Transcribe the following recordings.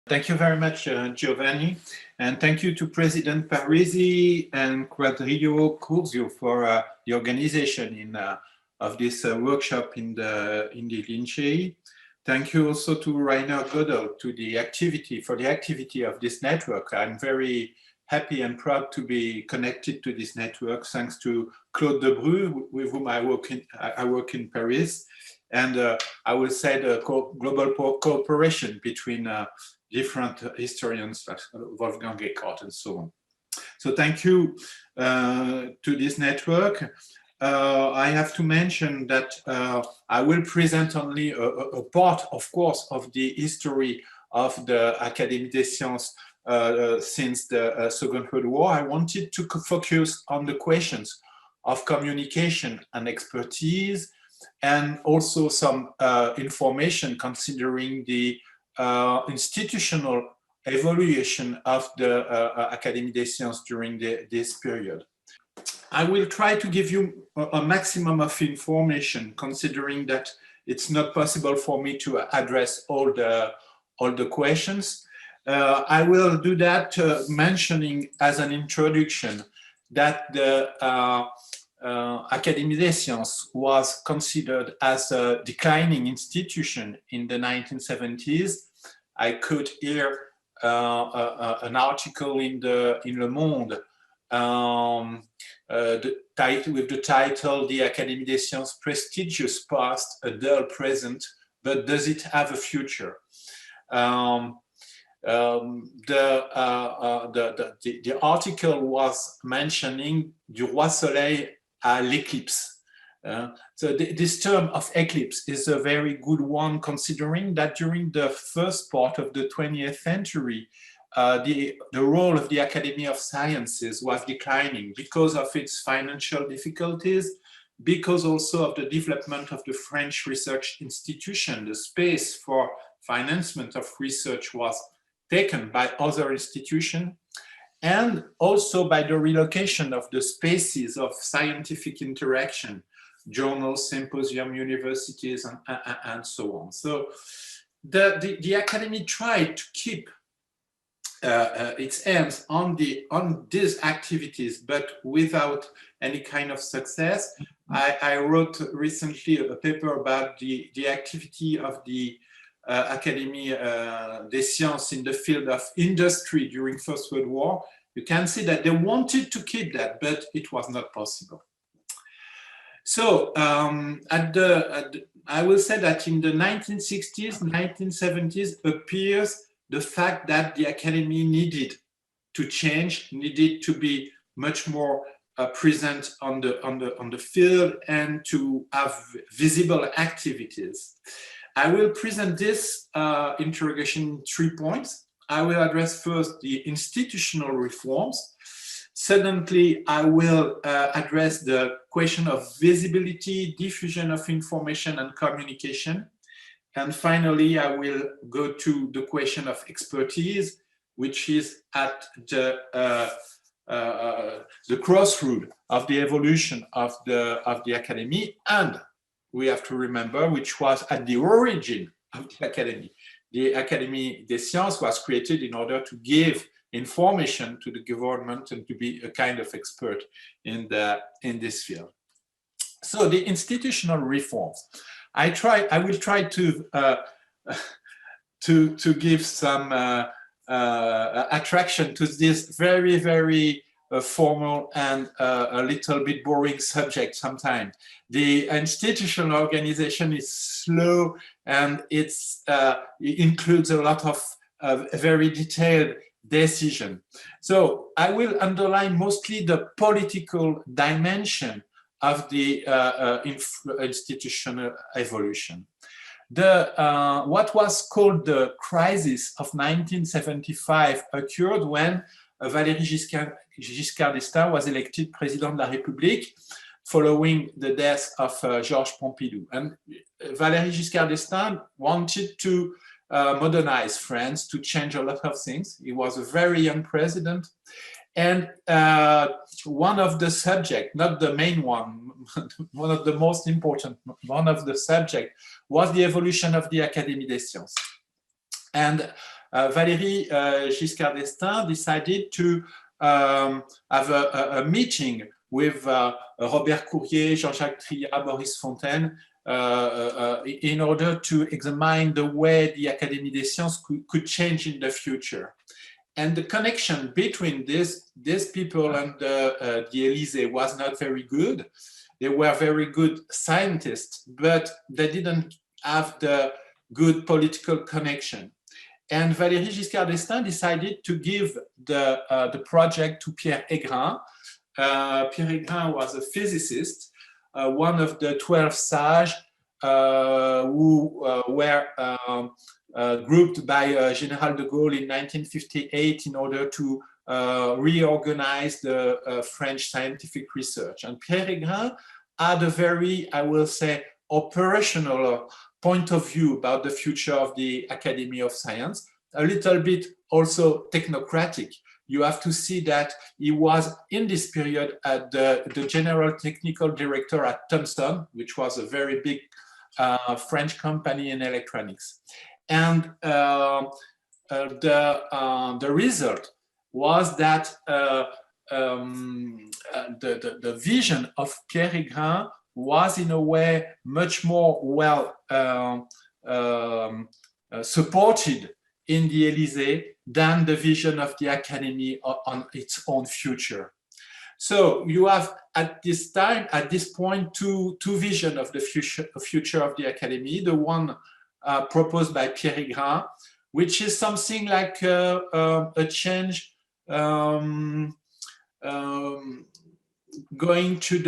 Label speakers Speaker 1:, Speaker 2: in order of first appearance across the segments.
Speaker 1: Thank you very much, Giovanni, and thank you to President Parisi and Quadrio Curzio for the organization of this workshop in the Lincei. Thank you also to Rainer Gödel for the activity of this network. I'm very happy and proud to be connected to this network, thanks to Claude Debru, with whom I work in Paris, and I will say the global cooperation between different historians like Wolfgang Eckert and so on. So thank you to this network. I have to mention that I will present only a part, of course, of the history of the Académie des Sciences since the Second World War. I wanted to focus on the questions of communication and expertise, and also some information considering the institutional evaluation of the Académie des Sciences during this period. I will try to give you a maximum of information, considering that it's not possible for me to address all the questions. I will do that mentioning as an introduction that the Académie des Sciences was considered as a declining institution in the 1970s. I quote here an article in Le Monde with the title "The Académie des Sciences: Prestigious Past, a Dull Present, but Does It Have a Future?" The article was mentioning du roi soleil à l'éclipse. So this term of eclipse is a very good one, considering that during the first part of the 20th century, the role of the Academy of Sciences was declining because of its financial difficulties, because also of the development of the French research institution. The space for financement of research was taken by other institutions, and also by the relocation of the spaces of scientific interaction, journals, symposium, universities, and so on. So the Academy tried to keep its hands on these activities, but without any kind of success. I wrote recently a paper about the activity of the Académie des Sciences in the field of industry during First World War. You can see that they wanted to keep that, but it was not possible. So I will say that in the 1960s, 1970s appears the fact that the Academy needed to change, needed to be much more present on the field and to have visible activities. I will present this interrogation in 3 points. I will address first the institutional reforms. Secondly, I will address the question of visibility, diffusion of information and communication. And finally, I will go to the question of expertise, which is at the crossroad of the evolution of the Academy, and we have to remember which was at the origin of the Academy. The Académie des Sciences was created in order to give information to the government and to be a kind of expert in this field. So the institutional reforms. I will try to give some attraction to this very, very formal and a little bit boring subject sometimes. The institutional organization is slow, and it includes a lot of very detailed decision. So I will underline mostly the political dimension of the institutional evolution. What was called the crisis of 1975 occurred when Valéry Giscard d'Estaing was elected President de la République following the death of Georges Pompidou. And Valéry Giscard d'Estaing wanted to modernize France, to change a lot of things. He was a very young president. And one of the subjects, not the main one, one of the most important, one of the subjects was the evolution of the Académie des Sciences. And Valéry Giscard d'Estaing decided to have a meeting with Robert Courrier, Jean-Jacques Trillat, Maurice Fontaine, in order to examine the way the Académie des Sciences could change in the future. And the connection between these people and the Élysée was not very good. They were very good scientists, but they didn't have the good political connection. And Valéry Giscard d'Estaing decided to give the project to Pierre Hegrain. Pierre Hegrain was a physicist, one of the 12 sages who were grouped by General de Gaulle in 1958 in order to reorganize the French scientific research. And Pierre Hegrain had a very, I will say, operational point of view about the future of the Academy of Science, a little bit also technocratic. You have to see that he was in this period at the general technical director at Thomson, which was a very big French company in electronics. And the result was that the vision of Pierre Hegrain was in a way much more well supported in the Élysée than the vision of the Academy on its own future. So you have at this time, at this point, two visions of the future of the Academy. The one proposed by Pierre Hegrain, which is something like a change going to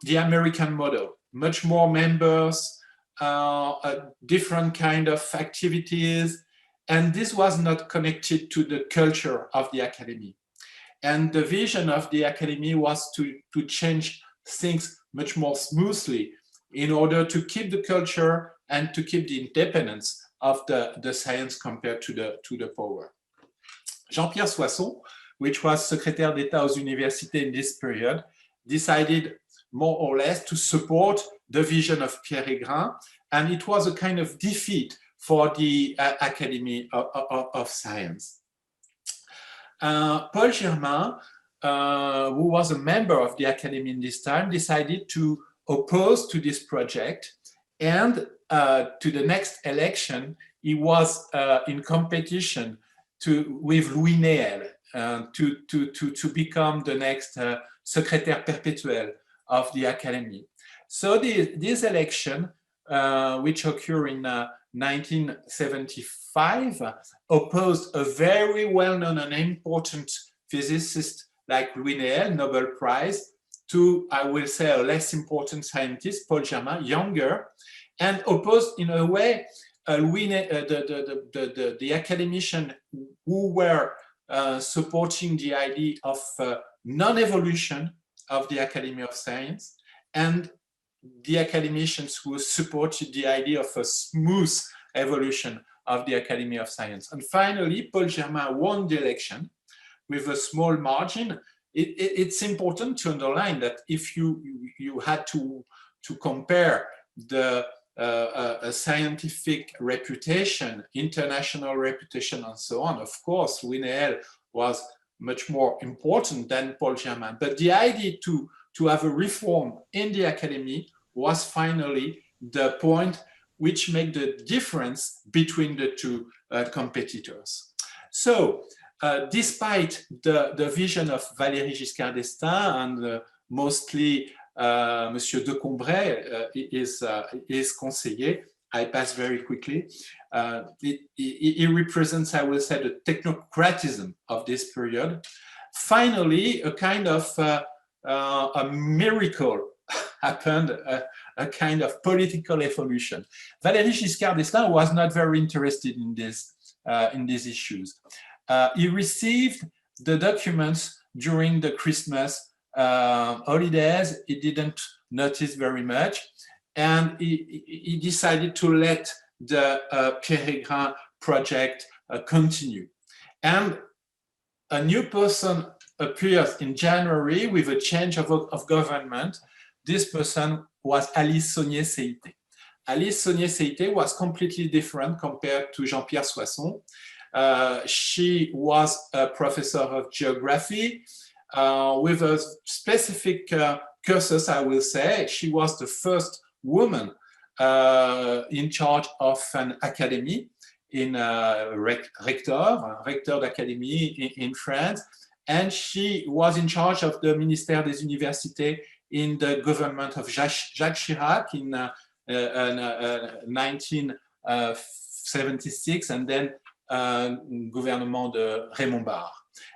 Speaker 1: the American model, much more members, a different kind of activities, and this was not connected to the culture of the Academy. And the vision of the Academy was to change things much more smoothly in order to keep the culture and to keep the independence of the science compared to the power. Jean-Pierre Soisson, which was Secrétaire d'État aux Universités in this period, decided more or less to support the vision of Pierre Hegrain, and it was a kind of defeat for the Academy of Science. Paul Germain, who was a member of the Academy in this time, decided to oppose to this project, and to the next election, he was in competition with Louis Néel to become the next secrétaire perpétuel of the Academy. So this election, which occurred in 1975, opposed a very well-known and important physicist like Louis Néel, Nobel Prize, to, I will say, a less important scientist, Paul Germain, younger, and opposed in a way the academicians who were supporting the idea of non-evolution of the Academy of Science, and the academicians who supported the idea of a smooth evolution of the Academy of Science. And finally, Paul Germain won the election with a small margin. It's important to underline that if you had to compare the scientific reputation, international reputation, and so on, of course, Louis Néel was much more important than Paul Germain. But the idea to have a reform in the Academy was finally the point which made the difference between the two competitors. So, despite the vision of Valéry Giscard d'Estaing and mostly Monsieur de Combray, his conseiller, I pass very quickly. He represents, I will say, the technocratism of this period. Finally, a kind of a miracle happened, a kind of political evolution. Valéry Giscard d'Estaing was not very interested in these issues. He received the documents during the Christmas holidays. He didn't notice very much, and he decided to let the Pierre Hegrain project continue. And a new person appears in January with a change of government. This person was Alice Saunier-Seïté. Alice Saunier-Seïté was completely different compared to Jean-Pierre Soisson. She was a professor of geography with a specific cursus, I will say. She was the first woman in charge of an academy in rector d'Académie in France. And she was in charge of the Ministère des Universités in the government of Jacques Chirac in 1976, and then gouvernement de Raymond Barre.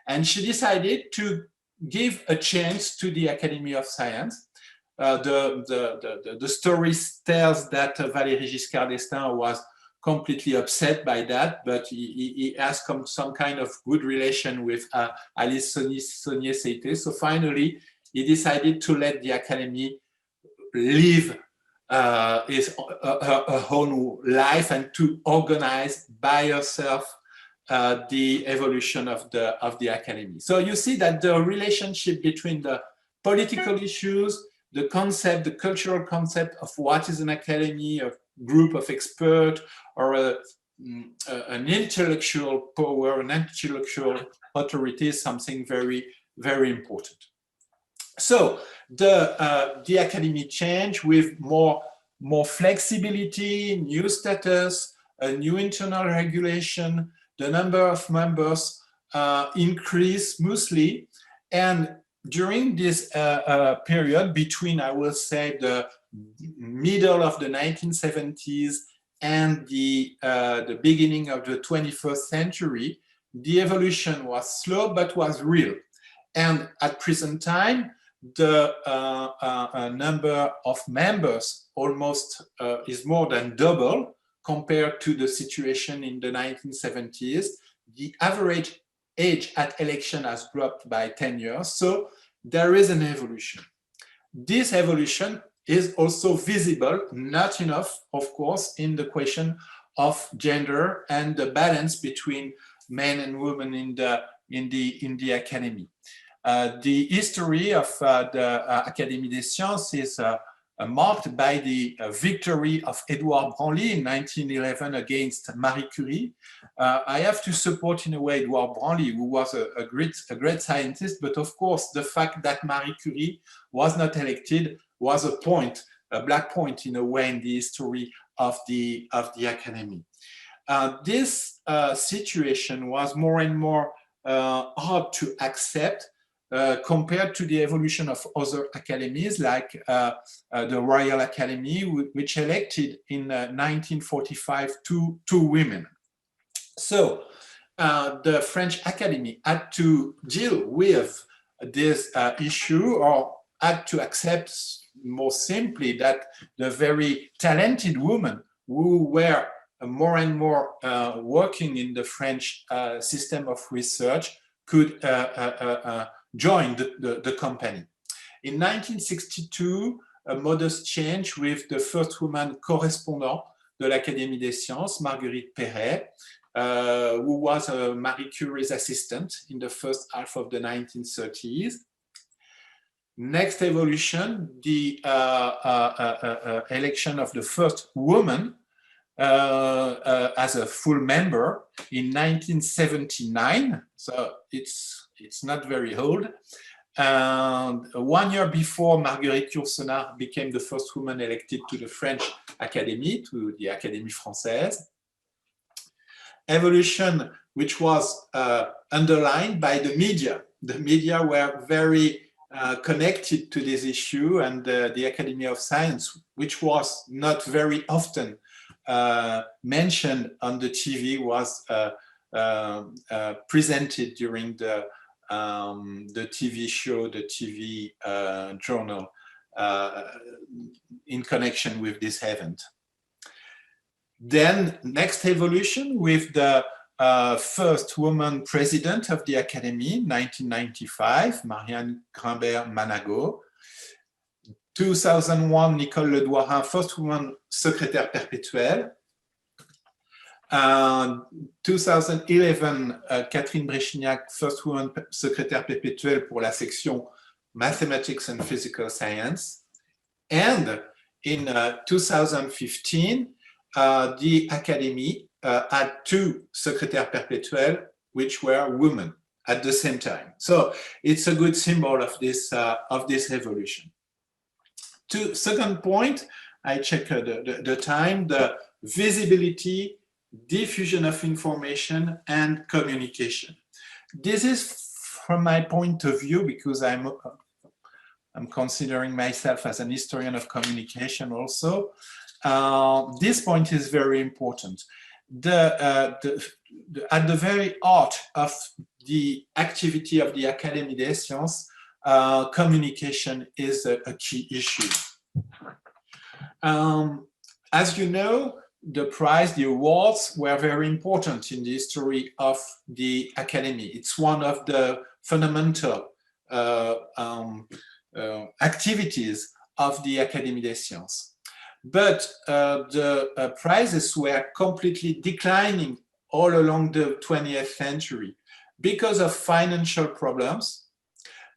Speaker 1: And she decided to give a chance to the Academy of Science. The story tells that Valéry Giscard d'Estaing was completely upset by that, but he has some kind of good relation with Alice Saunier-Seyté. So finally, he decided to let the Academy live her own life and to organize by herself the evolution of the Academy. So you see that the relationship between the political issues, the concept, the cultural concept of what is an academy, a group of experts, or an intellectual power, an intellectual authority is something very, very important. So the Academy changed with more flexibility, new status, a new internal regulation. The number of members increased smoothly, and during this period between, I will say, the middle of the 1970s and the beginning of the 21st century, the evolution was slow but was real. And at present time, the number of members almost is more than double compared to the situation in the 1970s. The average age at election has dropped by 10 years. So there is an evolution. This evolution is also visible, not enough, of course, in the question of gender and the balance between men and women in the academy. The history of the Académie des Sciences is marked by the victory of Edouard Branly in 1911 against Marie Curie. I have to support in a way Edouard Branly, who was a great scientist, but of course the fact that Marie Curie was not elected was a black point in a way in the history of the Academy. This situation was more and more hard to accept compared to the evolution of other academies like the Royal Academy, which elected in 1945 two women. So the French Academy had to deal with this issue, or had to accept more simply that the very talented women who were more and more working in the French system of research could join the company. In 1962, a modest change with the first woman correspondent de l'Académie des Sciences, Marguerite Perret, who was Marie Curie's assistant in the first half of the 1930s. Next evolution, the election of the first woman as a full member in 1979. So it's not very old. 1 year before, Marguerite Yourcenar became the first woman elected to the French Academy, to the Académie Française. Evolution which was underlined by the media. The media were very connected to this issue, and the Academy of Science, which was not very often mentioned on the TV, was presented during the TV show, the TV journal in connection with this event. Then next evolution with the first woman president of the Academy, 1995, Marianne Grimbert-Managot. 2001, Nicole Ledouarin, first woman secrétaire perpétuelle. 2011, Catherine Bréchignac, first woman secrétaire perpétuelle pour la section Mathematics and Physical Science. And in 2015, the Academy had 2 secrétaires perpétuels, which were women at the same time. So it's a good symbol of this evolution. Second point, I check the time, the visibility, diffusion of information, and communication. This is from my point of view, because I'm considering myself as an historian of communication also. This point is very important. At the very heart of the activity of the Académie des Sciences, communication is a key issue. As you know, the prize, the awards were very important in the history of the Academy. It's one of the fundamental activities of the Académie des Sciences. But the prizes were completely declining all along the 20th century because of financial problems,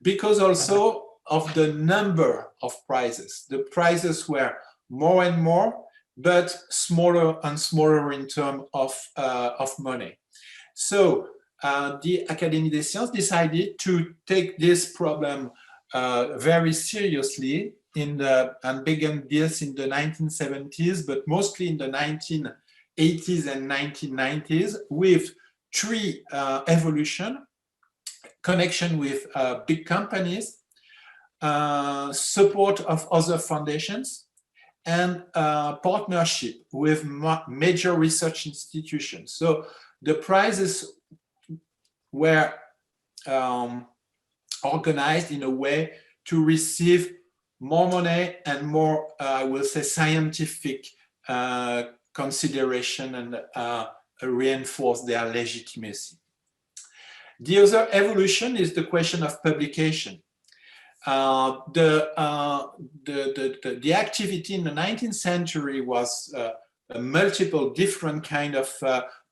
Speaker 1: because also of the number of prizes. The prizes were more and more, but smaller and smaller in terms of money. So the Académie des Sciences decided to take this problem very seriously and began this in the 1970s, but mostly in the 1980s and 1990s with 3 evolution: connection with big companies, support of other foundations, and partnership with major research institutions. So the prizes were organized in a way to receive more money and more, I will say, scientific consideration and reinforce their legitimacy. The other evolution is the question of publication. The activity in the 19th century was a multiple different kind of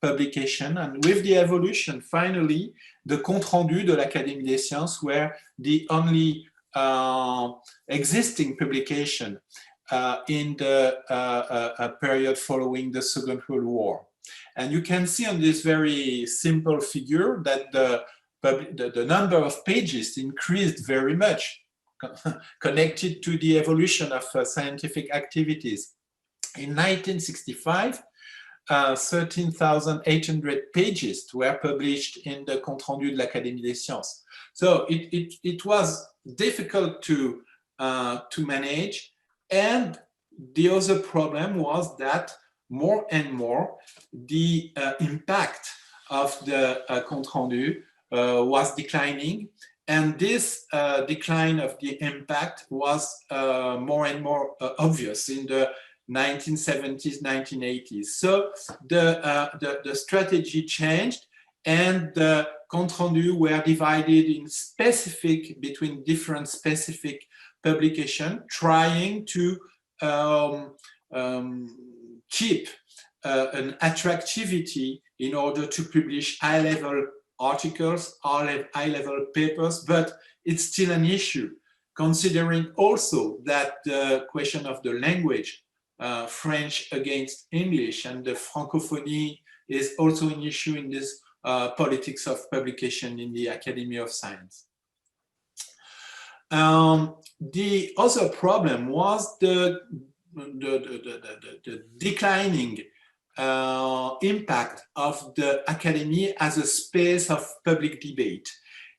Speaker 1: publication, and with the evolution, finally, the compte rendu de l'Académie des Sciences were the only existing publication in the period following the Second World War. And you can see on this very simple figure that the number of pages increased very much, connected to the evolution of scientific activities. In 1965, 13,800 pages were published in the compte rendu de l'Académie des Sciences. So it was difficult to manage, and the other problem was that more and more the impact of the compte rendu was declining, and this decline of the impact was more and more obvious in the 1970s, 1980s. So the strategy changed, and the compte rendu were divided in between different specific publications, trying to keep an attractivity in order to publish high-level articles, high-level papers, but it's still an issue, considering also that the question of the language, French against English, and the Francophonie is also an issue in this politics of publication in the Academy of Science. The other problem was the declining impact of the Academy as a space of public debate.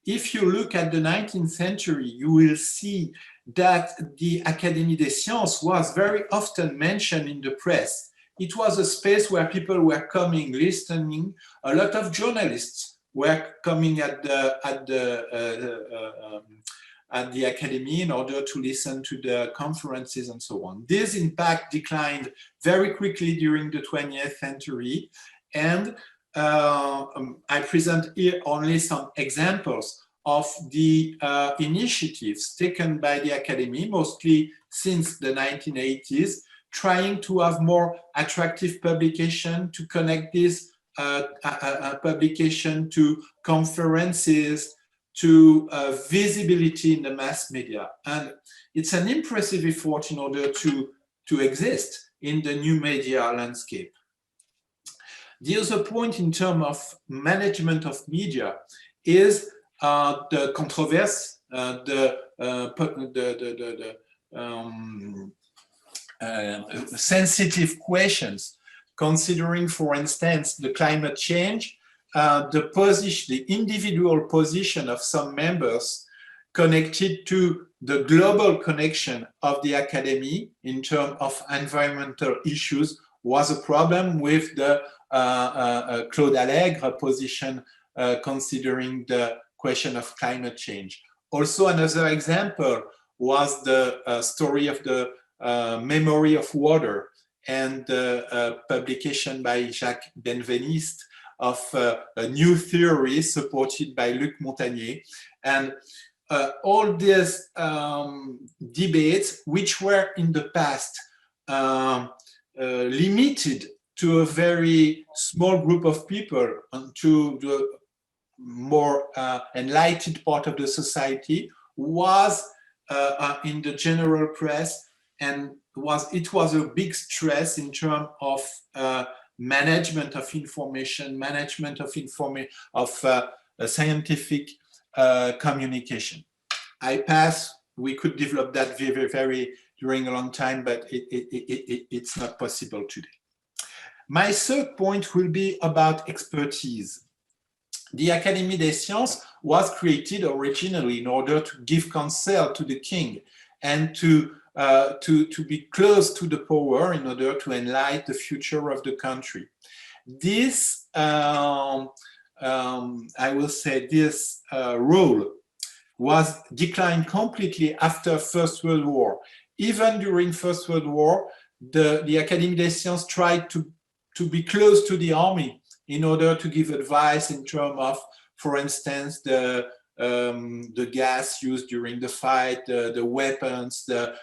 Speaker 1: If you look at the 19th century, you will see that the Académie des Sciences was very often mentioned in the press. It was a space where people were coming, listening. A lot of journalists were coming at the Academy in order to listen to the conferences and so on. This impact declined very quickly during the 20th century, and I present here only some examples of the initiatives taken by the Academy, mostly since the 1980s, trying to have more attractive publication, to connect this publication to conferences, to visibility in the mass media. And it's an impressive effort in order to exist in the new media landscape. The other point in terms of management of media is the controversy, sensitive questions, considering, for instance, the climate change, the individual position of some members connected to the global connection of the Academy in terms of environmental issues was a problem with the Claude Allègre position considering the question of climate change. Also, another example was the story of the memory of water and the publication by Jacques Benveniste of a new theory supported by Luc Montagnier. And all these debates, which were in the past limited to a very small group of people and to the more enlightened part of the society, was in the general press, and it was a big stress in terms of management of information, management of scientific communication. I pass. We could develop that very during a long time, but it's not possible today. My third point will be about expertise. The Académie des Sciences was created originally in order to give counsel to the king and to be close to the power in order to enlighten the future of the country. This, I will say, this role was declined completely after First World War. Even during First World War, the Académie des Sciences tried to be close to the army in order to give advice in terms of, for instance, the gas used during the fight, the weapons, the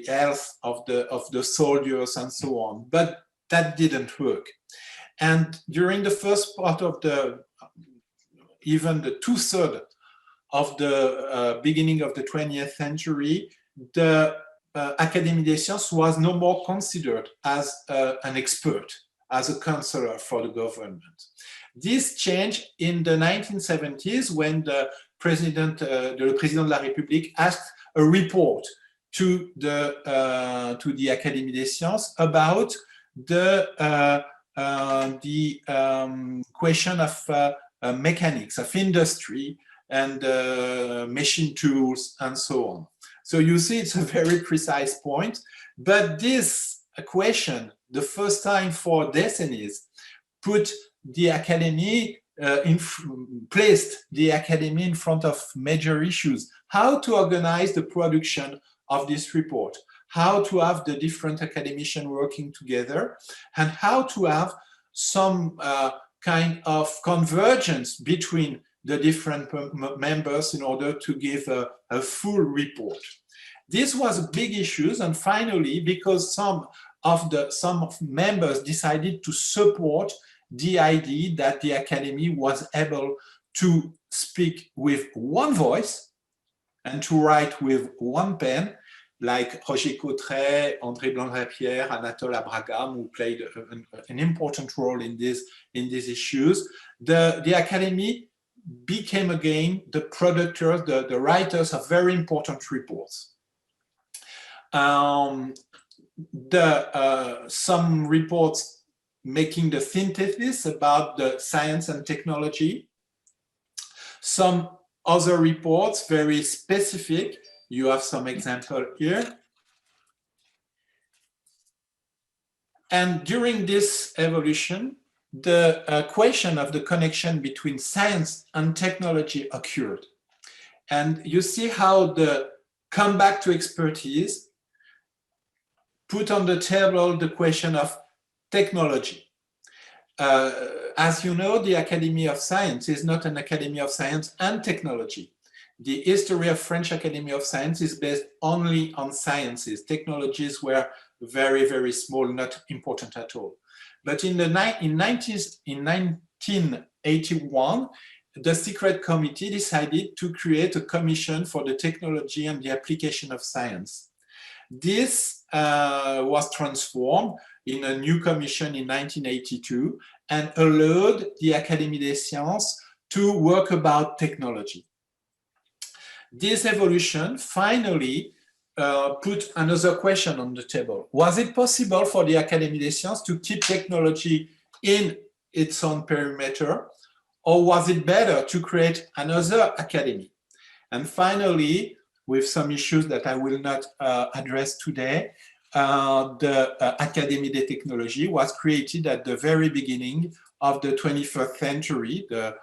Speaker 1: health of the soldiers, and so on. But that didn't work. And during the first part of even the 2/3 of the beginning of the 20th century, the Académie des Sciences was no more considered as an expert, as a counselor for the government. This changed in the 1970s when the Président de la République asked a report to the Académie des Sciences about the question of mechanics, of industry, and machine tools, and so on. So you see, it's a very precise point, but this question, the first time for decennies, put the Academy, placed the Academy in front of major issues. How to organize the production of this report, how to have the different academicians working together, and how to have some kind of convergence between the different members in order to give a full report. This was a big issue, and finally, because some members decided to support the idea that the Academy was able to speak with one voice and to write with one pen, like Roger Cotret, André Blanc-Lapierre, Anatole Abraham, who played an important role in these issues. The Academy became again the producers, the writers of very important reports. Some reports making the synthesis about the science and technology. Some other reports very specific. You have some example here. And during this evolution, the question of the connection between science and technology occurred. And you see how the comeback to expertise put on the table the question of technology. As you know, the Academy of Science is not an Academy of Science and Technology. The history of French Academy of Science is based only on sciences. Technologies were very, very small, not important at all. But in 1981, the Secret Committee decided to create a commission for the technology and the application of science. This was transformed in a new commission in 1982 and allowed the Académie des Sciences to work about technology. This evolution finally put another question on the table. Was it possible for the Académie des Sciences to keep technology in its own perimeter, or was it better to create another academy? And finally, with some issues that I will not address today, the Académie des Technologies was created at the very beginning of the 21st century, the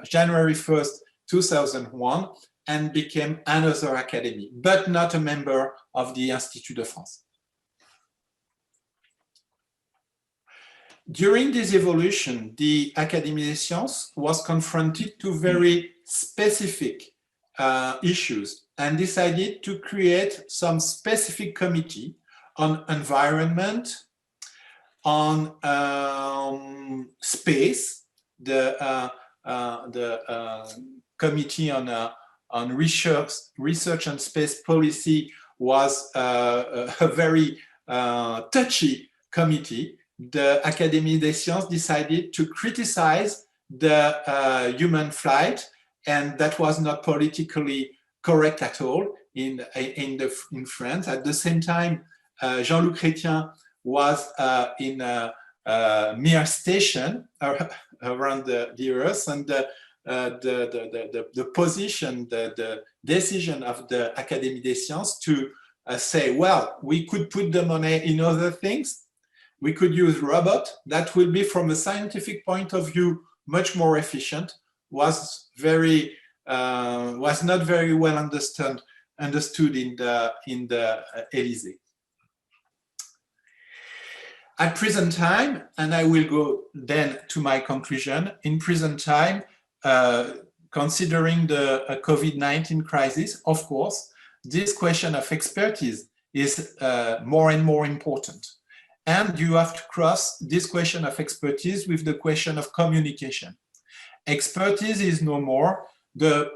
Speaker 1: January 1st, 2001, and became another academy, but not a member of the Institut de France. During this evolution, the Académie des Sciences was confronted to very specific issues and decided to create some specific committee on environment, on space, the committee on research and space policy was a very touchy committee. The Académie des Sciences decided to criticize the human flight, and that was not politically correct at all in France. At the same time, Jean-Luc Chrétien was in a mere station around the Earth, and the position, the decision of the Académie des Sciences to say, well, we could put the money in other things. We could use robot. That will be, from a scientific point of view, much more efficient. Was not very well understood in the Élysée. At present time, and I will go then to my conclusion. In present time, considering the COVID-19 crisis, of course, this question of expertise is more and more important. And you have to cross this question of expertise with the question of communication. Expertise is no more the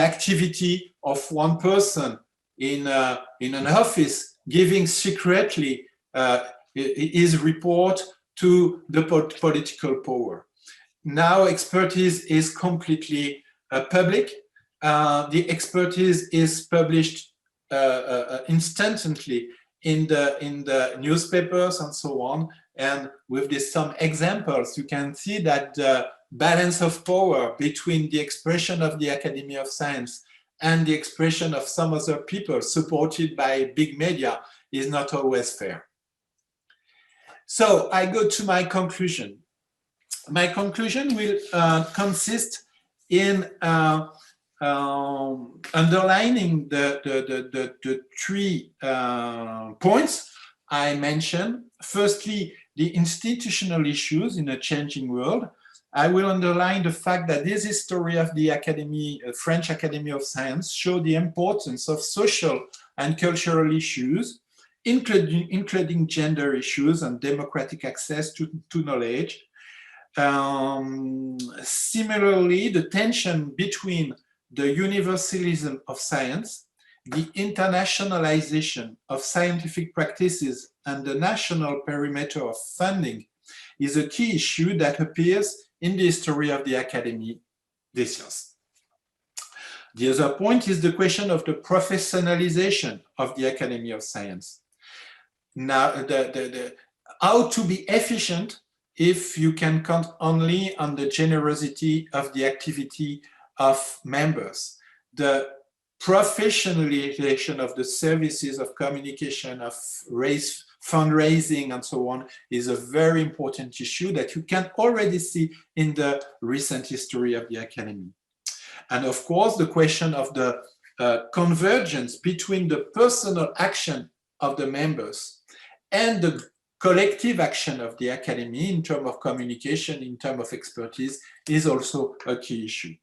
Speaker 1: activity of one person in an office giving secretly his report to the political power. Now expertise is completely public. The expertise is published instantly in the newspapers and so on. And with this, some examples, you can see that the balance of power between the expression of the Academy of Science and the expression of some other people supported by big media is not always fair. So I go to my conclusion. My conclusion will consist in underlining the three points I mentioned. Firstly, the institutional issues in a changing world. I will underline the fact that this history of the Academy, French Academy of Science, show the importance of social and cultural issues, including gender issues and democratic access to knowledge. Similarly, the tension between the universalism of science, the internationalization of scientific practices, and the national perimeter of funding is a key issue that appears in the history of the Académie des Sciences. The other point is the question of the professionalization of the Academy of Science. Now, how to be efficient if you can count only on the generosity of the activity of members. The professionalization of the services of communication, of fundraising and so on is a very important issue that you can already see in the recent history of the Academy. And of course, the question of the convergence between the personal action of the members and the collective action of the Academy in terms of communication, in terms of expertise, is also a key issue.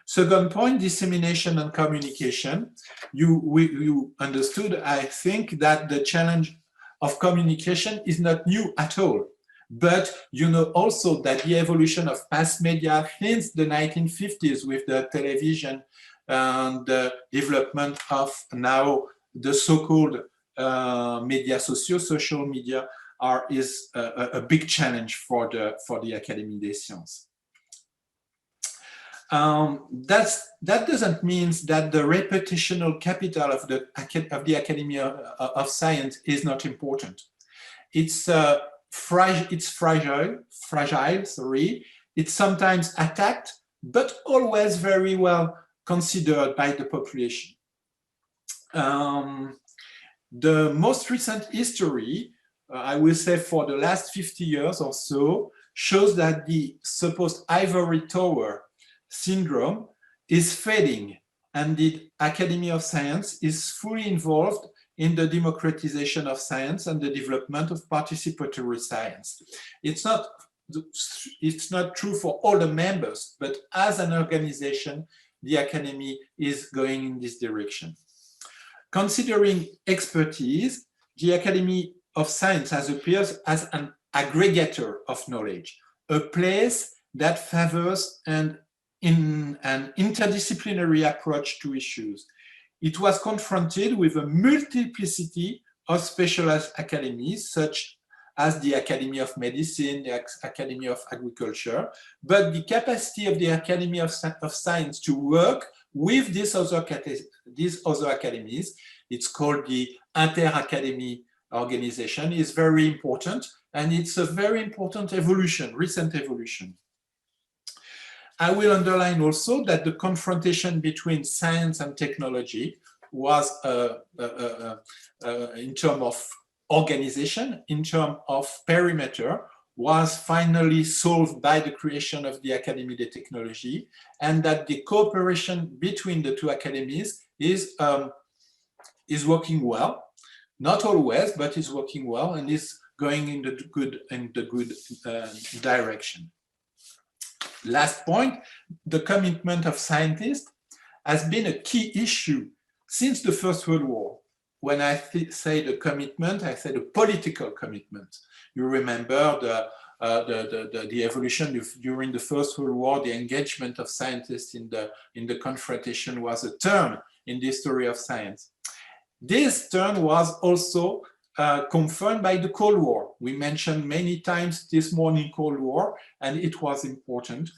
Speaker 1: Second point, dissemination and communication. You understood, I think, that the challenge of communication is not new at all. But you know also that the evolution of mass media since the 1950s with the television and the development of now the so-called media social media is a big challenge for the Académie des Sciences. That doesn't mean that the reputational capital of the Academia of Science is not important. It's fragile. Sorry, it's sometimes attacked, but always very well considered by the population. The most recent history, I will say for the last 50 years or so, shows that the supposed ivory tower syndrome is fading, and the Academy of Science is fully involved in the democratization of science and the development of participatory science. It's not true for all the members, but as an organization, the Academy is going in this direction. Considering expertise, the Academy of Science appears as an aggregator of knowledge, a place that favors an interdisciplinary approach to issues. It was confronted with a multiplicity of specialized academies, such as the Academy of Medicine, the Academy of Agriculture, but the capacity of the Academy of Science to work with these other academies, it's called the Inter-Academy organization, is very important, and it's a very important evolution, recent evolution. I will underline also that the confrontation between science and technology was, in terms of organization, in terms of perimeter, was finally solved by the creation of the Académie des Technologies, and that the cooperation between the two academies is working well. Not always, but is working well and is going in the good direction. Last point, the commitment of scientists has been a key issue since the First World War. When I say the commitment, I say the political commitment. You remember the evolution during the First World War, the engagement of scientists in the confrontation was a turn in the history of science. This turn was also confirmed by the Cold War. We mentioned many times this morning Cold War, and it was important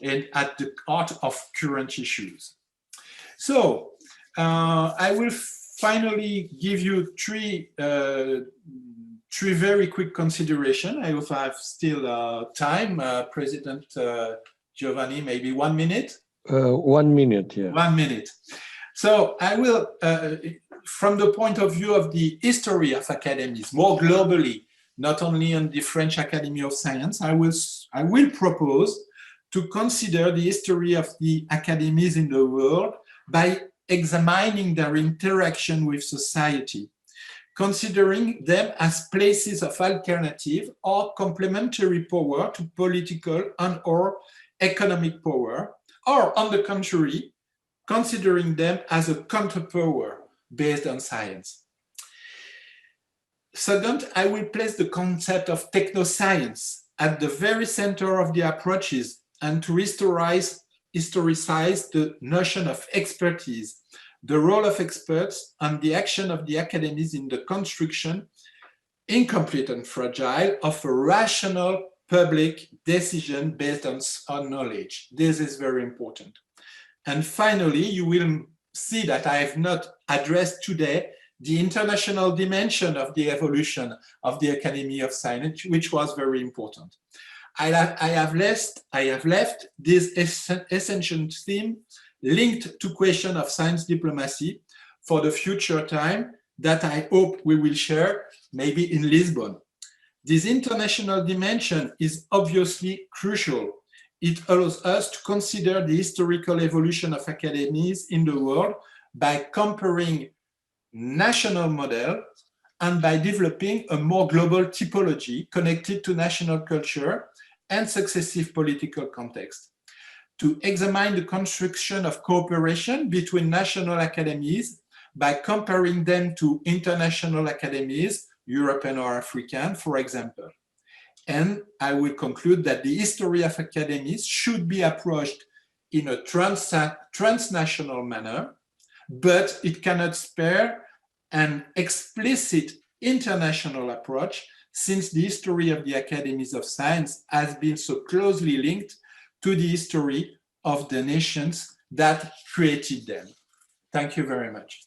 Speaker 1: and at the heart of current issues. So I will finally give you three very quick considerations. I hope I have still time. President Giovanni, maybe 1 minute?
Speaker 2: 1 minute, yeah.
Speaker 1: 1 minute. So I will, from the point of view of the history of academies, more globally, not only on the French Academy of Science, I will propose to consider the history of the academies in the world by examining their interaction with society, considering them as places of alternative or complementary power to political and/or economic power, or on the contrary, considering them as a counterpower based on science. Second, I will place the concept of technoscience at the very center of the approaches and to historicize the notion of expertise, the role of experts, and the action of the academies in the construction, incomplete and fragile, of a rational public decision based on knowledge. This is very important. And finally, you will see that I have not addressed today the international dimension of the evolution of the Academy of Science, which was very important. I have left this essential theme linked to question of science diplomacy for the future time that I hope we will share, maybe in Lisbon. This international dimension is obviously crucial. It allows us to consider the historical evolution of academies in the world by comparing national models and by developing a more global typology connected to national culture and successive political context. To examine the construction of cooperation between national academies by comparing them to international academies, European or African, for example. And I will conclude that the history of academies should be approached in a transnational manner, but it cannot spare an explicit international approach, since the history of the academies of science has been so closely linked to the history of the nations that created them. Thank you very much.